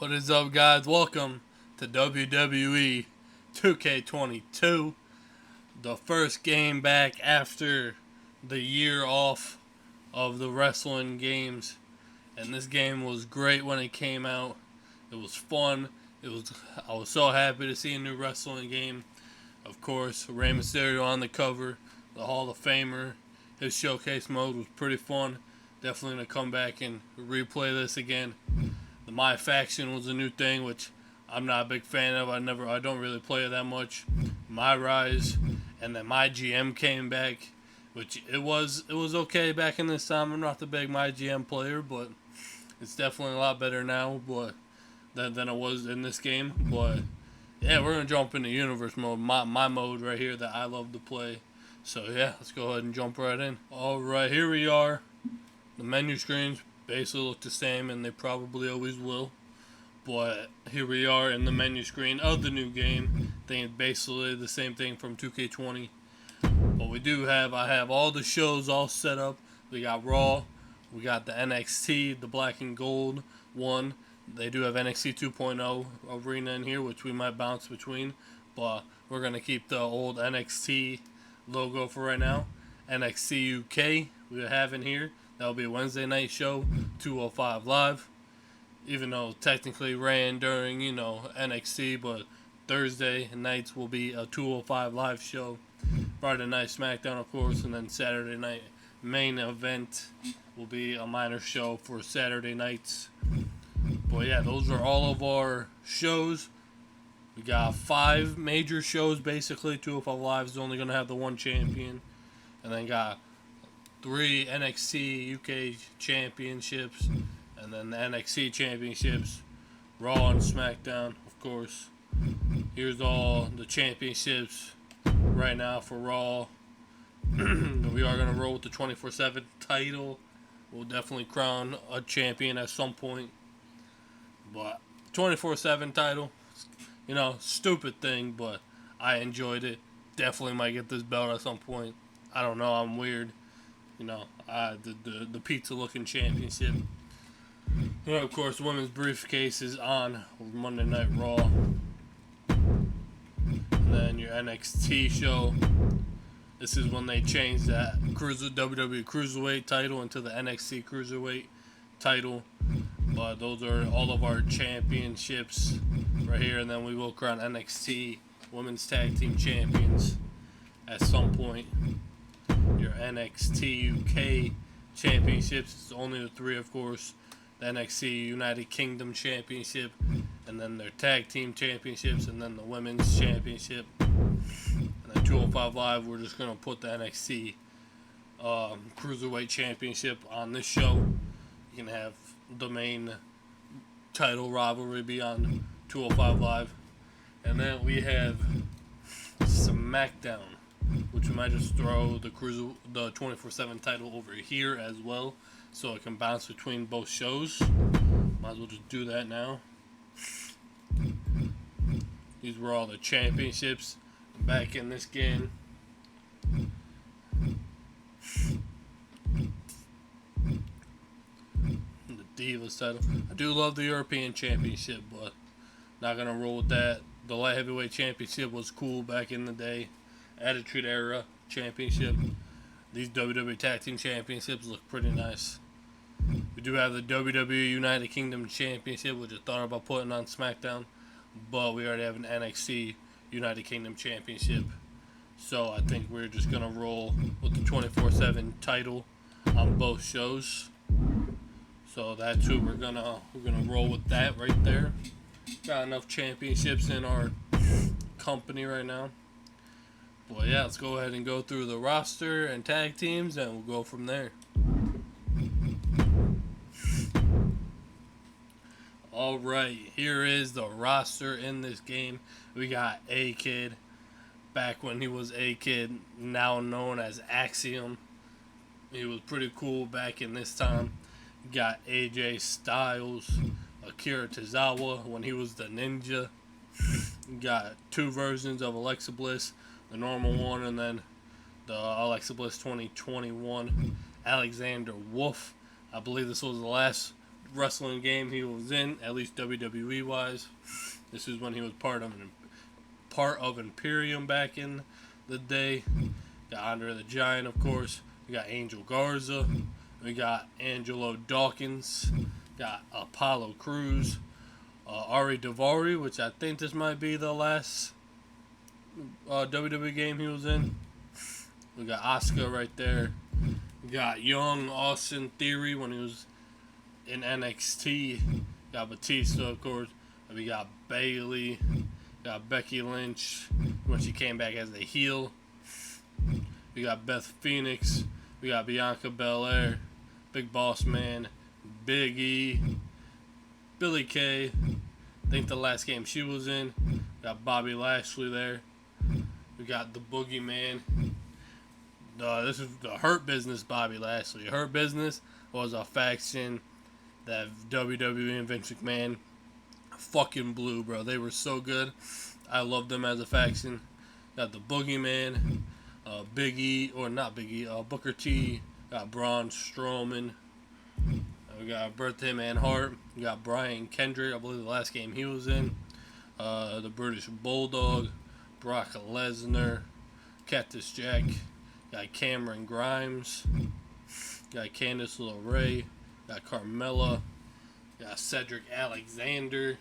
What is up, guys? Welcome to WWE 2K22, the first game back after the year off of the wrestling games. And this game was great when it came out. It was fun. I was so happy to see a new wrestling game. Of course, Rey Mysterio on the cover, the Hall of Famer. His showcase mode was pretty fun. Definitely gonna come back and replay this again. The My Faction was a new thing, which I'm not a big fan of. I don't really play it that much. My Rise, and then My GM came back, which it was okay back in this time. I'm not the big My GM player, but it's definitely a lot better now, but than it was in this game. But yeah, we're gonna jump into universe mode, my mode right here that I love to play. So yeah, let's go ahead and jump right in. All right, here we are. The menu screens basically look the same, and they probably always will. But here we are in the menu screen of the new game. I think it's basically the same thing from 2K20. But I have all the shows all set up. We got Raw, we got the NXT, the black and gold one. They do have NXT 2.0 arena in here, which we might bounce between. But we're going to keep the old NXT logo for right now. NXT UK we have in here. That'll be a Wednesday night show, 205 Live. Even though technically ran during, NXT, but Thursday nights will be a 205 Live show. Friday night SmackDown, of course, and then Saturday night main event will be a minor show for Saturday nights. But yeah, those are all of our shows. We got 5 major shows basically. 205 Live is only going to have the one champion. And then got 3 NXT UK championships, and then the NXT championships, Raw and SmackDown, of course. Here's all the championships right now for Raw. We are going to roll with the 24/7 title. We'll definitely crown a champion at some point. But 24/7 title, stupid thing, but I enjoyed it. Definitely might get this belt at some point. I don't know, I'm weird. The pizza looking championship. Of course, women's briefcase is on Monday Night Raw. And then your NXT show. This is when they changed that WWE Cruiserweight title into the NXT Cruiserweight title. But those are all of our championships right here. And then we will crown NXT Women's Tag Team Champions at some point. Your NXT UK championships, it's only the 3, of course. The NXT United Kingdom Championship, and then their tag team championships, and then the women's championship. And then 205 Live, we're just going to put the NXT Cruiserweight Championship on this show. You can have the main title rivalry be on 205 Live. And then we have SmackDown, which we might just throw the 24/7 title over here as well, so it can bounce between both shows. Might as well just do that now. These were all the championships back in this game. The Divas title. I do love the European Championship, but not gonna roll with that. The Light Heavyweight Championship was cool back in the day. Attitude Era Championship. These WWE Tag Team Championships look pretty nice. We do have the WWE United Kingdom Championship, which I thought about putting on SmackDown, but we already have an NXT United Kingdom Championship. So I think we're just going to roll with the 24/7 title on both shows. So that's who we're gonna roll with that right there. Got enough championships in our company right now. Well, yeah, let's go ahead and go through the roster and tag teams, and we'll go from there. Alright, here is the roster in this game. We got A-Kid, back when he was A-Kid, now known as Axiom. He was pretty cool back in this time. Got AJ Styles, Akira Tozawa when he was the Ninja. Got 2 versions of Alexa Bliss, the normal one, and then the Alexa Bliss 2021. Alexander Wolf. I believe this was the last wrestling game he was in, at least WWE wise. This is when he was part of Imperium back in the day. Got Andre the Giant, of course. We got Angel Garza. We got Angelo Dawkins. Got Apollo Crews. Ari Daivari, which I think this might be the last WWE game he was in. We got Asuka right there. We got young Austin Theory when he was in NXT. Got Batista, of course. And we got Bayley. Got Becky Lynch when she came back as a heel. We got Beth Phoenix. We got Bianca Belair. Big Boss Man. Big E. Billie Kay. I think the last game she was in. We got Bobby Lashley there. We got the Boogeyman. This is the Hurt Business Bobby Lashley. Hurt Business was a faction that WWE and Vince McMahon fucking blew, bro. They were so good. I loved them as a faction. Got the Boogeyman, Big E, or not Big E, Booker T. Got Braun Strowman. We got Birthday Man Hart. We got Brian Kendrick, I believe the last game he was in. The British Bulldog. Brock Lesnar. Cactus Jack. Got Cameron Grimes. Got Candice LeRae. Got Carmella. Got Cedric Alexander.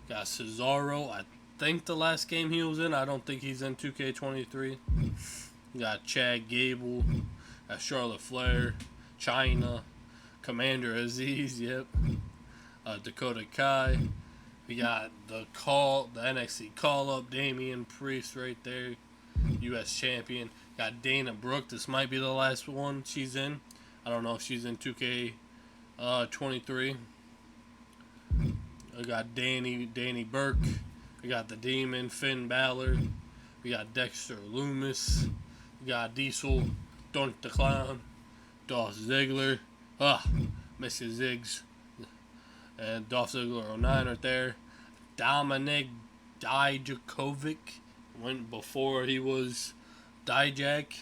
Got Cesaro. I think the last game he was in. I don't think he's in 2K23. Got Chad Gable. Got Charlotte Flair. Chyna. Commander Aziz. Yep. Dakota Kai. We got the NXT call-up. Damian Priest right there. U.S. champion. Got Dana Brooke. This might be the last one she's in. I don't know if she's in 2K23. We got Danny Burke. We got the Demon, Finn Balor. We got Dexter Lumis. We got Diesel, Dunk the Clown, Dolph Ziggler. Mr. Ziggs. And Dolph Ziggler 09 right there. Dominic Dijakovic went before he was Dijak.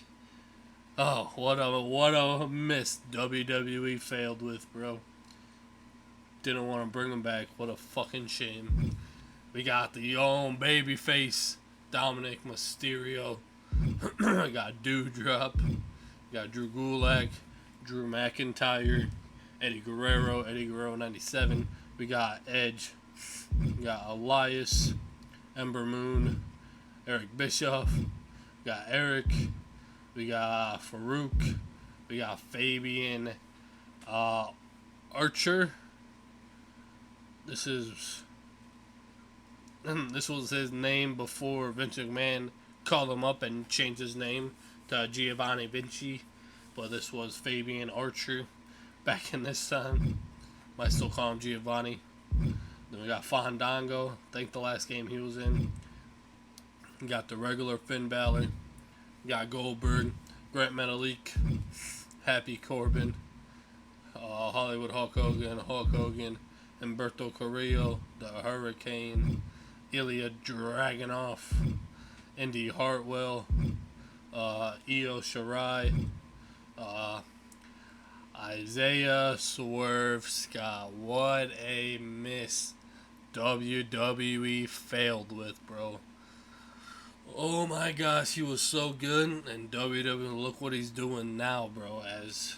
Oh, what a miss WWE failed with, bro. Didn't want to bring him back. What a fucking shame. We got the own babyface Dominic Mysterio. We got Doudrop. We got Drew Gulak, Drew McIntyre, Eddie Guerrero 97. We got Edge. We got Elias, Ember Moon, Eric Bischoff. We got Eric. We got Farouk. We got Fabian Archer. This was his name before Vince McMahon called him up and changed his name to Giovanni Vinci. But this was Fabian Archer back in this time. Might still call him Giovanni. Then we got Fandango. I think the last game he was in. We got the regular Finn Balor. We got Goldberg, Grant Metalik, Happy Corbin, Hollywood Hulk Hogan, Humberto Carrillo, the Hurricane, Ilya Dragunov, Indy Hartwell, Io Shirai, Isaiah Swerve Scott. What a miss WWE failed with, bro. Oh my gosh, he was so good, and WWE, look what he's doing now, bro, as,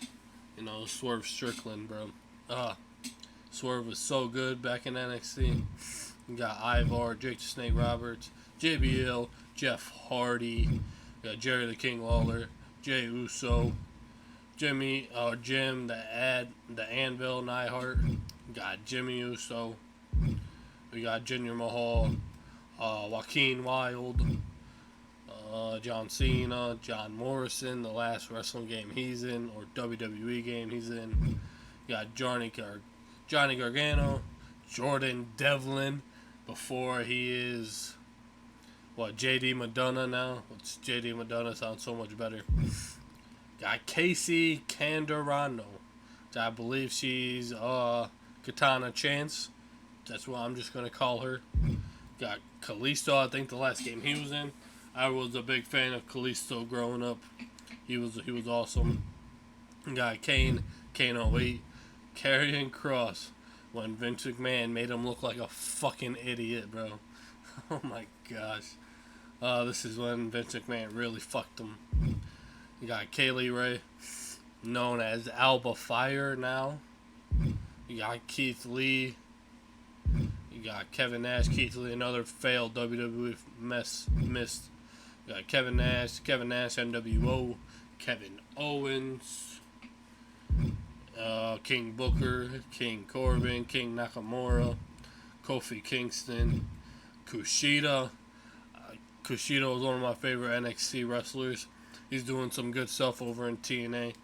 Swerve Strickland, bro. Swerve was so good back in NXT. You got Ivar, Jake the Snake Roberts, JBL, Jeff Hardy, you got Jerry the King Lawler, Jey Uso, Jim, the Anvil Neidhart, got Jimmy Uso, we got Jinder Mahal, Joaquin Wilde, John Cena, John Morrison, the last wrestling game he's in, or WWE game he's in. You got Johnny Gargano, Jordan Devlin, before he is, JD Madonna now. JD Madonna sounds so much better. Got Casey Canderano. I believe she's Katana Chance. That's what I'm just going to call her. Got Kalisto, I think the last game he was in. I was a big fan of Kalisto growing up. He was awesome. Got Kane 08, Karrion Kross when Vince McMahon made him look like a fucking idiot, bro. Oh my gosh. This is when Vince McMahon really fucked him. You got Kaylee Ray, known as Alba Fire now. You got Keith Lee. You got Kevin Nash. Keith Lee, another failed WWE missed. You got Kevin Nash, NWO, Kevin Owens, King Booker, King Corbin, King Nakamura, Kofi Kingston, Kushida. Kushida was one of my favorite NXT wrestlers. He's doing some good stuff over in TNA.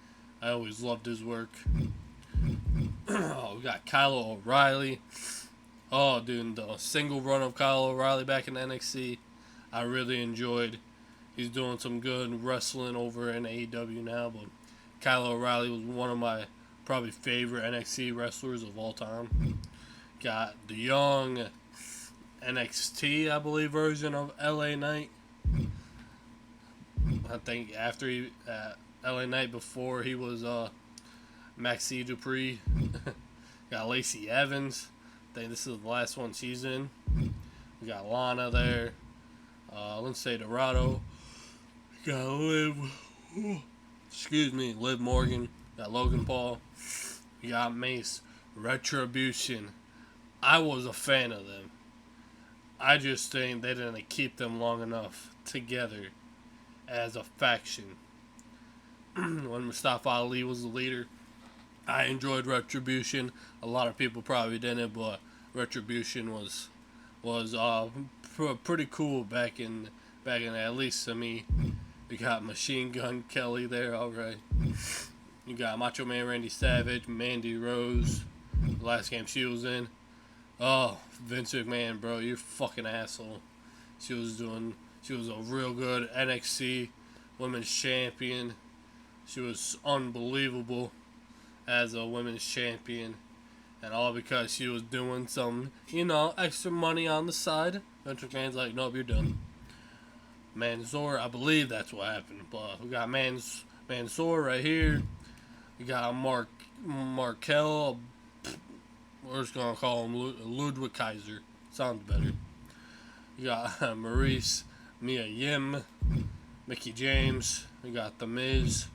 I always loved his work. We got Kyle O'Reilly. Oh, dude, the single run of Kyle O'Reilly back in NXT, I really enjoyed. He's doing some good wrestling over in AEW now, but Kyle O'Reilly was one of my probably favorite NXT wrestlers of all time. Got the young NXT, I believe, version of LA Knight. I think after he LA Knight, before he was Maxie Dupree. Got Lacey Evans. I think this is the last one she's in. We got Lana there. Lindsay Dorado. Got Liv Morgan. Got Logan Paul. We got Mace. Retribution. I was a fan of them. I just think they didn't keep them long enough together as a faction. When Mustafa Ali was the leader, I enjoyed Retribution. A lot of people probably didn't, but Retribution was pretty cool back in at least to me. You got Machine Gun Kelly there, alright. You got Macho Man Randy Savage, Mandy Rose, the last game she was in. Oh, Vince McMahon, bro, you're a fucking asshole. She was a real good NXT Women's Champion. She was unbelievable as a Women's Champion. And all because she was doing some, extra money on the side. Vince McMahon's like, nope, you're done. Mansoor, I believe that's what happened. But we got Mansoor right here. We got Markel. We're just going to call him Ludwig Kaiser. Sounds better. We got Maurice, Mia Yim, Mickey James. We got The Miz.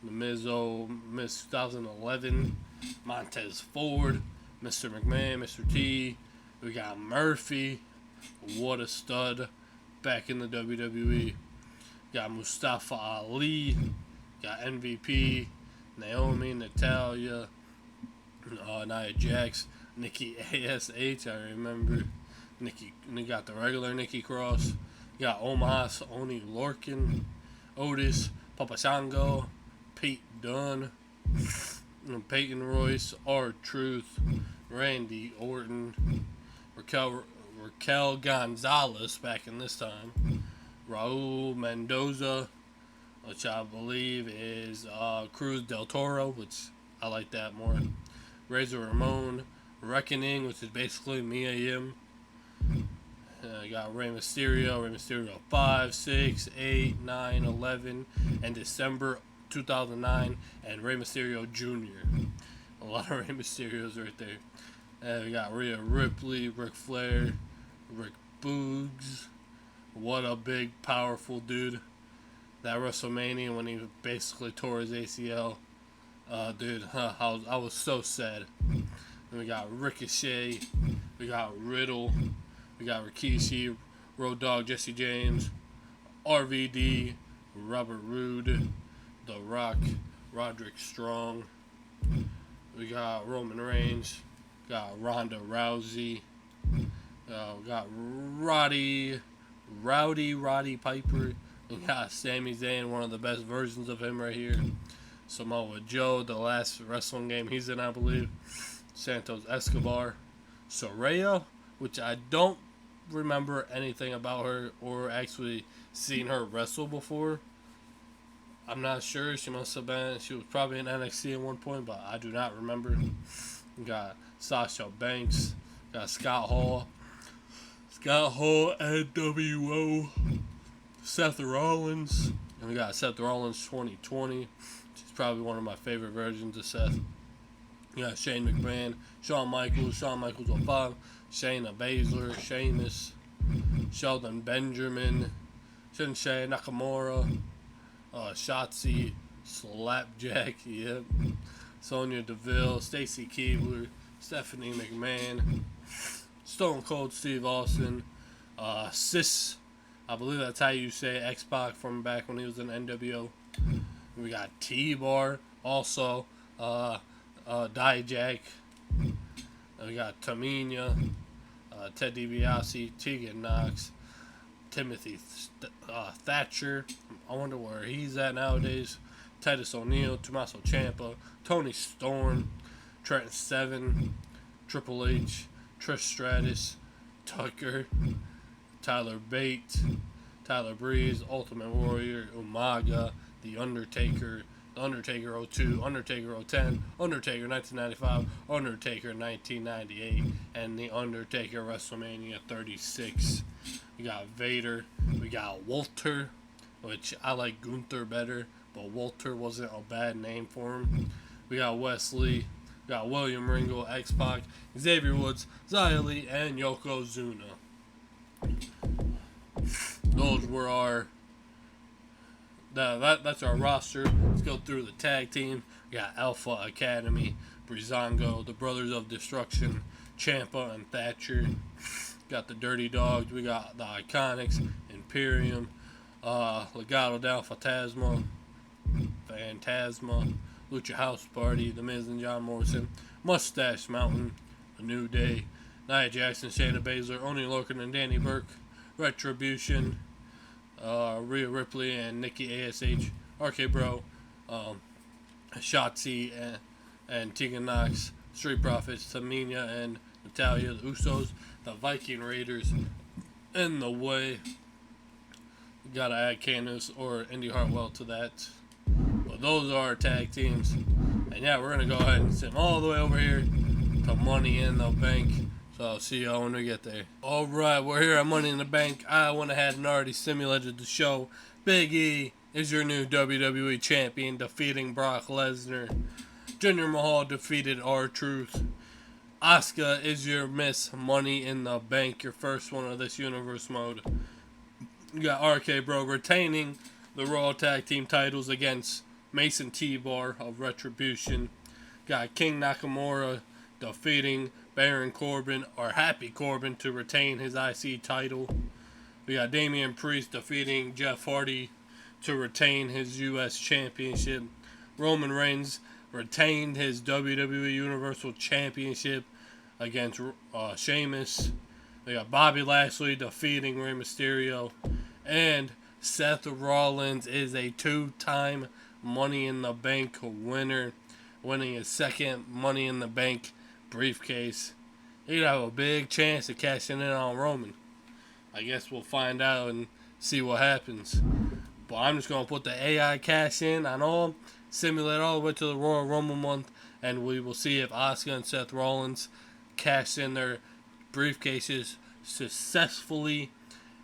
The Miz 2011. Montez Ford. Mr. McMahon, Mr. T. We got Murphy. What a stud. Back in the WWE. Got Mustafa Ali. Got MVP. Naomi, Natalia. Nia Jax. Nikki ASH, I remember. We got the regular Nikki Cross. We got Omos, Oni Lorcan, Otis, Papa Shango, Pete Dunne, Peyton Royce, R-Truth, Randy Orton, Raquel Gonzalez back in this time, Raul Mendoza, which I believe is Cruz del Toro, which I like that more, Razor Ramon, Reckoning, which is basically Mia Yim. You got Rey Mysterio 5, 6, 8, 9, 11, and December 2009, and Rey Mysterio Jr. A lot of Rey Mysterios right there. We got Rhea Ripley, Ric Flair, Rick Boogs. What a big, powerful dude. That WrestleMania when he basically tore his ACL. Dude, I was so sad. Then we got Ricochet. We got Riddle. We got Rikishi, Road Dogg, Jesse James, RVD, Robert Roode, The Rock, Roderick Strong. We got Roman Reigns. Got Ronda Rousey. We got Roddy Piper. We got Sami Zayn, one of the best versions of him right here. Samoa Joe, the last wrestling game he's in, I believe. Santos Escobar. Saraya, which I don't remember anything about her or actually seen her wrestle before. I'm not sure. She was probably in NXT at one point, but I do not remember. We got Sasha Banks. Got Scott Hall, NWO. Seth Rollins. And we got Seth Rollins 2020. She's probably one of my favorite versions of Seth. You got Shane McMahon, Shawn Michaels 05, Shayna Baszler, Sheamus, Sheldon Benjamin, Shinsei Nakamura, Shotzi, Slapjack, yep, Sonya Deville, Stacy Keibler, Stephanie McMahon, Stone Cold Steve Austin, Sis, I believe that's how you say X-Pac from back when he was in NWO. We got T-Bar, also, Dijak. We got Tamina, Ted DiBiase, Tegan Knox, Timothy Thatcher. I wonder where he's at nowadays. Titus O'Neil, Tommaso Ciampa, Tony Storm, Trent Seven, Triple H, Trish Stratus, Tucker, Tyler Bate, Tyler Breeze, Ultimate Warrior, Umaga, The Undertaker 02, Undertaker 010, Undertaker 1995, Undertaker 1998, and The Undertaker WrestleMania 36. We got Vader, we got Walter, which I like Gunther better, but Walter wasn't a bad name for him. We got Wesley, we got William Regal, X-Pac, Xavier Woods, Xia Li, and Yokozuna. Those were our that's our roster. Let's go through the tag team. We got Alpha Academy, Breezango, the Brothers of Destruction, Ciampa and Thatcher. Got the Dirty Dogs. We got the Iconics, Imperium, Legado del Fantasma, Lucha House Party, The Miz and John Morrison, Mustache Mountain, The New Day, Nia Jackson, Shayna Baszler, Oney Lorcan and Danny Burke, Retribution, Rhea Ripley and Nikki ASH, RK Bro, Shotzi and Tegan Knox, Street Profits, Tamina and Natalya, the Usos, the Viking Raiders, in the way. Gotta add Candice or Indy Hartwell to that. But those are our tag teams. And yeah, we're gonna go ahead and send all the way over here to Money in the Bank. So I'll see y'all when we get there. Alright, we're here at Money in the Bank. I went ahead and already simulated the show. Big E is your new WWE champion, defeating Brock Lesnar. Jinder Mahal defeated R-Truth. Asuka is your Miss Money in the Bank, your first one of this universe mode. You got RK Bro retaining the Raw Tag Team titles against Mason T-Bar of Retribution. Got King Nakamura defeating Baron Corbin, or Happy Corbin, to retain his IC title. We got Damian Priest defeating Jeff Hardy to retain his U.S. Championship. Roman Reigns retained his WWE Universal Championship against Sheamus. We got Bobby Lashley defeating Rey Mysterio. And Seth Rollins is a two-time Money in the Bank winner, winning his second Money in the Bank briefcase. He'd have a big chance of cashing in on Roman. I guess we'll find out and see what happens. But I'm just going to put the AI cash in on all, simulate all the way to the Royal Rumble month, and we will see if Asuka and Seth Rollins cash in their briefcases successfully.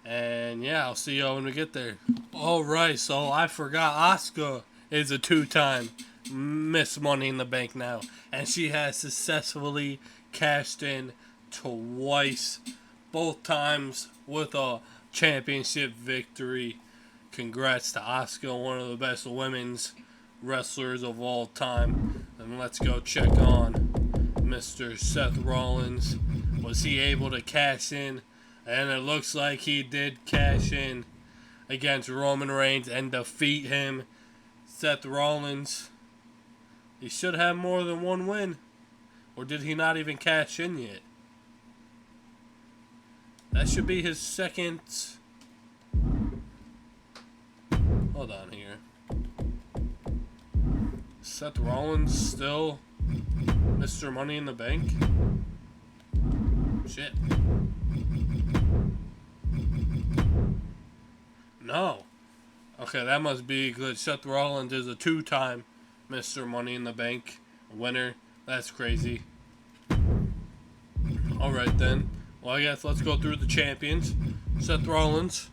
And yeah, I'll see y'all when we get there. Alright, so I forgot Asuka is a two-time Miss Money in the Bank now, and she has successfully cashed in twice, both times with a championship victory. Congrats to Asuka, one of the best women's wrestlers of all time. And let's go check on Mr. Seth Rollins. Was he able to cash in? And it looks like he did cash in against Roman Reigns and defeat him. Seth Rollins, he should have more than one win. Or did he not even cash in yet? That should be his second. Hold on here. Seth Rollins still Mr. Money in the Bank? Shit. No. Okay, that must be good. Seth Rollins is a two-time Mr. Money in the Bank winner. That's crazy. Alright then. Well, I guess let's go through the champions. Seth Rollins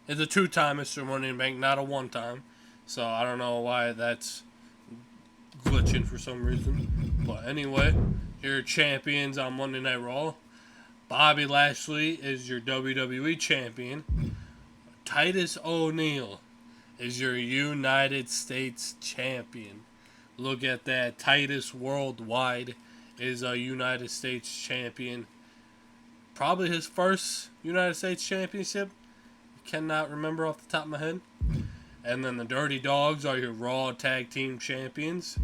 is a two-time Mr. Money in the Bank, not a one-time. So I don't know why that's glitching for some reason. But anyway, your champions on Monday Night Raw. Bobby Lashley is your WWE champion. Titus O'Neil is your United States champion. Look at that. Titus Worldwide is a United States champion. Probably his first United States championship. Cannot remember off the top of my head. And then the Dirty Dogs are your Raw Tag Team Champions.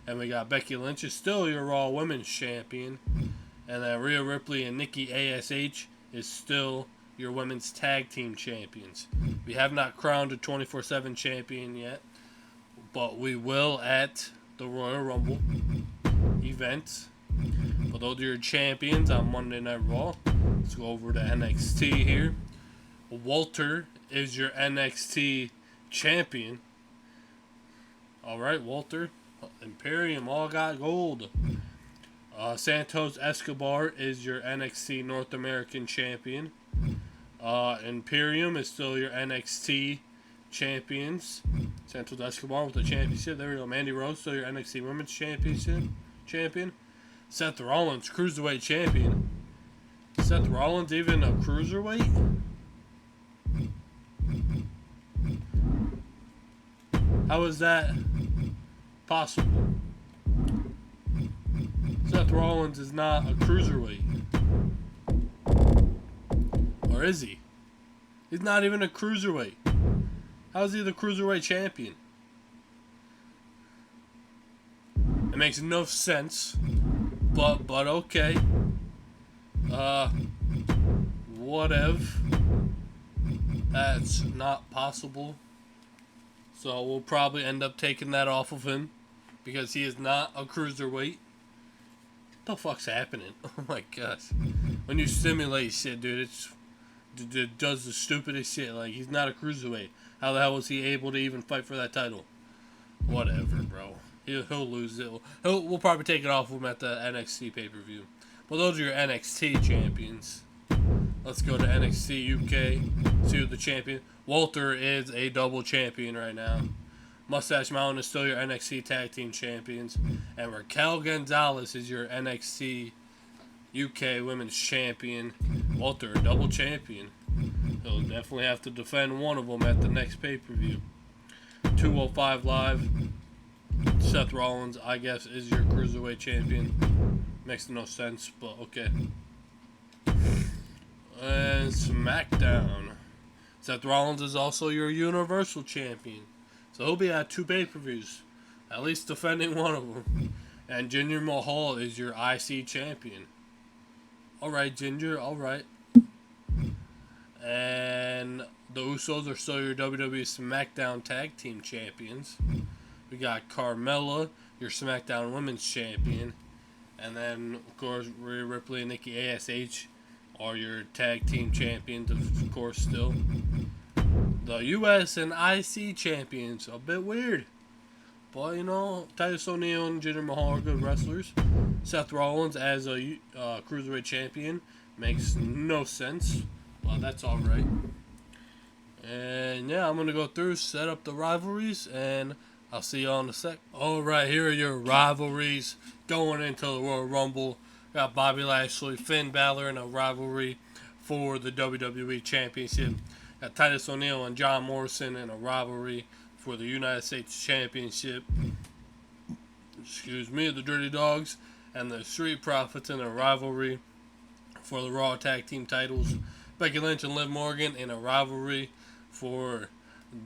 And we got Becky Lynch is still your Raw Women's Champion. And then Rhea Ripley and Nikki ASH is still your Women's Tag Team Champions. We have not crowned a 24/7 champion yet. But we will at the Royal Rumble event. But those are your champions on Monday Night Raw. Let's go over to NXT here. Walter is your NXT champion. Alright, Walter. Imperium all got gold. Santos Escobar is your NXT North American champion. Imperium is still your NXT champions. Santos Escobar with the championship. There we go. Mandy Rose still your NXT Women's Championship champion. Seth Rollins Cruiserweight champion. Seth Rollins even a cruiserweight? How is that possible? Seth Rollins is not a cruiserweight. Or is he? He's not even a cruiserweight. How is he the cruiserweight champion? It makes no sense. But okay. Whatever. That's not possible. So we'll probably end up taking that off of him. Because he is not a cruiserweight. What the fuck's happening? Oh my gosh. When you simulate shit, dude, it does the stupidest shit. Like, he's not a cruiserweight. How the hell was he able to even fight for that title? Whatever, bro. He'll lose it. We'll probably take it off of him at the NXT pay-per-view. Well, those are your NXT champions. Let's go to NXT UK. See who the champion. Walter is a double champion right now. Mustache Mountain is still your NXT Tag Team Champions. And Raquel Gonzalez is your NXT UK Women's Champion. Walter, a double champion. He'll definitely have to defend one of them at the next pay-per-view. 205 Live. Seth Rollins, I guess, is your Cruiserweight Champion. Makes no sense, but okay. And SmackDown. Seth Rollins is also your Universal Champion. So he'll be at 2 pay-per-views. At least defending one of them. And Jinder Mahal is your IC Champion. Alright, Ginger, alright. And the Usos are still your WWE SmackDown Tag Team Champions. We got Carmella, your SmackDown Women's Champion. And then, of course, Rhea Ripley and Nikki ASH are your Tag Team Champions, of course, still. The US and IC Champions, a bit weird. But, you know, Titus O'Neil and Jinder Mahal are good wrestlers. Seth Rollins as a Cruiserweight Champion makes no sense. But that's alright. And, yeah, I'm going to go through, set up the rivalries, and I'll see y'all in a sec. Alright, here are your rivalries going into the Royal Rumble. Got Bobby Lashley, Finn Balor in a rivalry for the WWE Championship. Got Titus O'Neil and John Morrison in a rivalry for the United States Championship. Excuse me, the Dirty Dogs and the Street Profits in a rivalry for the Raw Tag Team titles. Becky Lynch and Liv Morgan in a rivalry for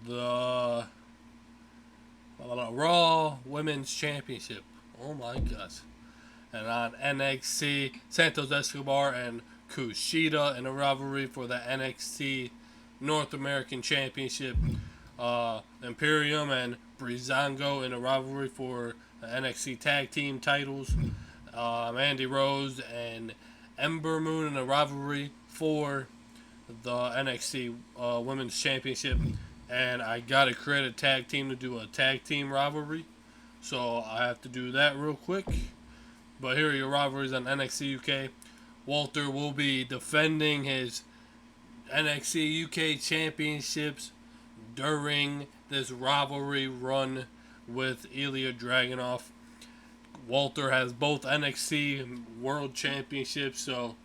the Raw Women's Championship. Oh my gosh. And on NXT, Santos Escobar and Kushida in a rivalry for the NXT North American Championship. Imperium and Breezango in a rivalry for the NXT Tag Team titles. Mandy Rose and Ember Moon in a rivalry for the NXT Women's Championship. And I gotta create a tag team to do a tag team rivalry. So I have to do that real quick. But here are your rivalries on NXT UK. Walter will be defending his NXT UK championships during this rivalry run with Ilya Dragunov. Walter has both NXT World Championships, so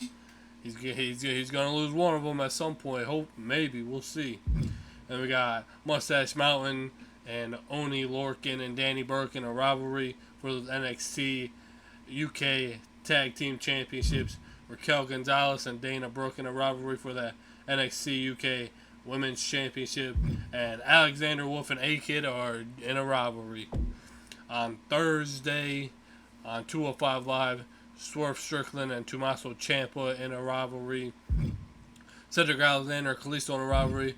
he's gonna lose one of them at some point. Hope maybe we'll see. And we got Mustache Mountain and Oni Lorcan and Danny Burke in a rivalry for the NXT UK Tag Team Championships. Raquel Gonzalez and Dana Brooke in a rivalry for the NXT UK Women's Championship. And Alexander Wolf and A-Kid are in a rivalry. On Thursday, on 205 Live, Swerve Strickland and Tommaso Ciampa in a rivalry. Cedric Alexander, Kalisto in a rivalry.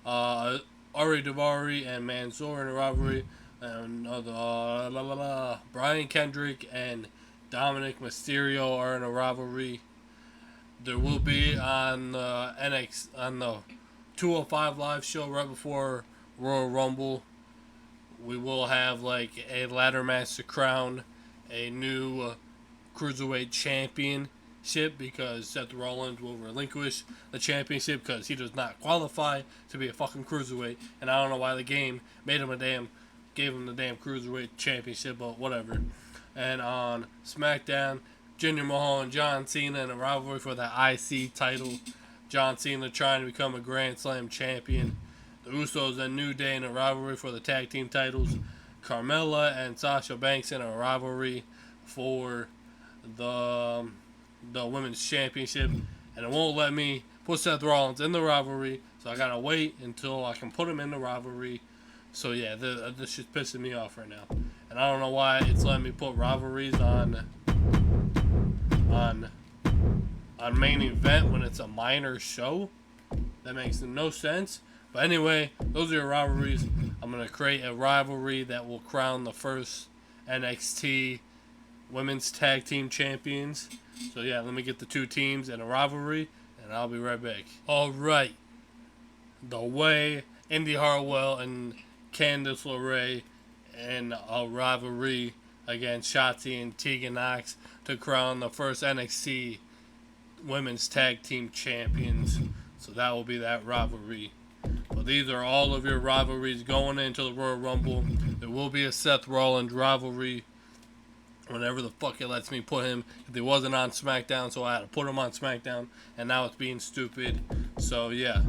Ari Daivari and Mansoor in a rivalry. And Brian Kendrick and Dominic Mysterio are in a rivalry. There will be on the 205 Live show right before Royal Rumble. We will have like a ladder match to crown a new Cruiserweight Championship, because Seth Rollins will relinquish the championship because he does not qualify to be a fucking Cruiserweight. And I don't know why the game gave him the damn Cruiserweight Championship, but whatever. And on SmackDown, Jinder Mahal and John Cena in a rivalry for the IC title. John Cena trying to become a Grand Slam champion. The Usos and New Day in a rivalry for the tag team titles. Carmella and Sasha Banks in a rivalry for the Women's Championship. And it won't let me put Seth Rollins in the rivalry, so I gotta wait until I can put him in the rivalry. So yeah, this shit's pissing me off right now. And I don't know why it's letting me put rivalries on main event when it's a minor show. That makes no sense. But anyway, those are your rivalries. I'm going to create a rivalry that will crown the first NXT Women's Tag Team Champions. So yeah, let me get the two teams in a rivalry, and I'll be right back. Alright. The way Indy Hartwell and Candice LeRae in a rivalry against Shotzi and Tegan Nox to crown the first NXT Women's Tag Team Champions. So that will be that rivalry. But these are all of your rivalries going into the Royal Rumble. There will be a Seth Rollins rivalry whenever the fuck it lets me put him. If he wasn't on SmackDown, so I had to put him on SmackDown, and now it's being stupid. So yeah.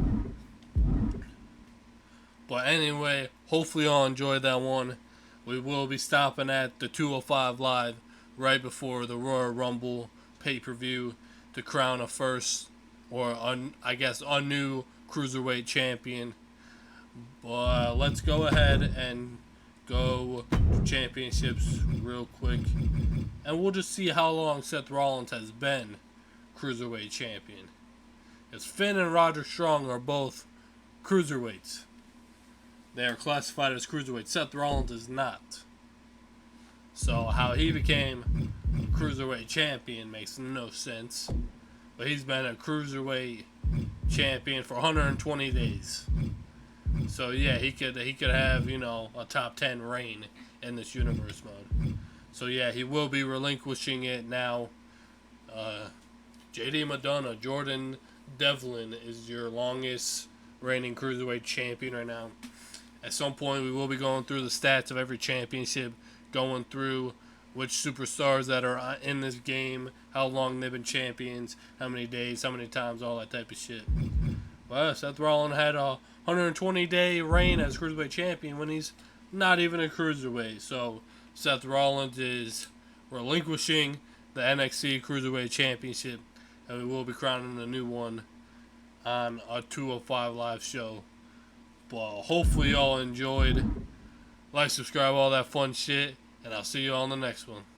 But anyway, hopefully y'all enjoyed that one. We will be stopping at the 205 Live right before the Royal Rumble pay-per-view to crown a first, or a new Cruiserweight champion. But let's go ahead and go to championships real quick. And we'll just see how long Seth Rollins has been Cruiserweight champion. Because Finn and Roderick Strong are both Cruiserweights. They are classified as Cruiserweights. Seth Rollins is not. So how he became Cruiserweight champion makes no sense. But he's been a Cruiserweight champion for 120 days. So yeah, he could have, a top 10 reign in this universe mode. So yeah, he will be relinquishing it now. JD Madonna, Jordan Devlin is your longest reigning Cruiserweight champion right now. At some point, we will be going through the stats of every championship, going through which superstars that are in this game, how long they've been champions, how many days, how many times, all that type of shit. Well, Seth Rollins had a 120-day reign as Cruiserweight champion when he's not even a Cruiserweight. So Seth Rollins is relinquishing the NXT Cruiserweight Championship, and we will be crowning a new one on a 205 Live show. But hopefully y'all enjoyed. Like, subscribe, all that fun shit, and I'll see you on the next one.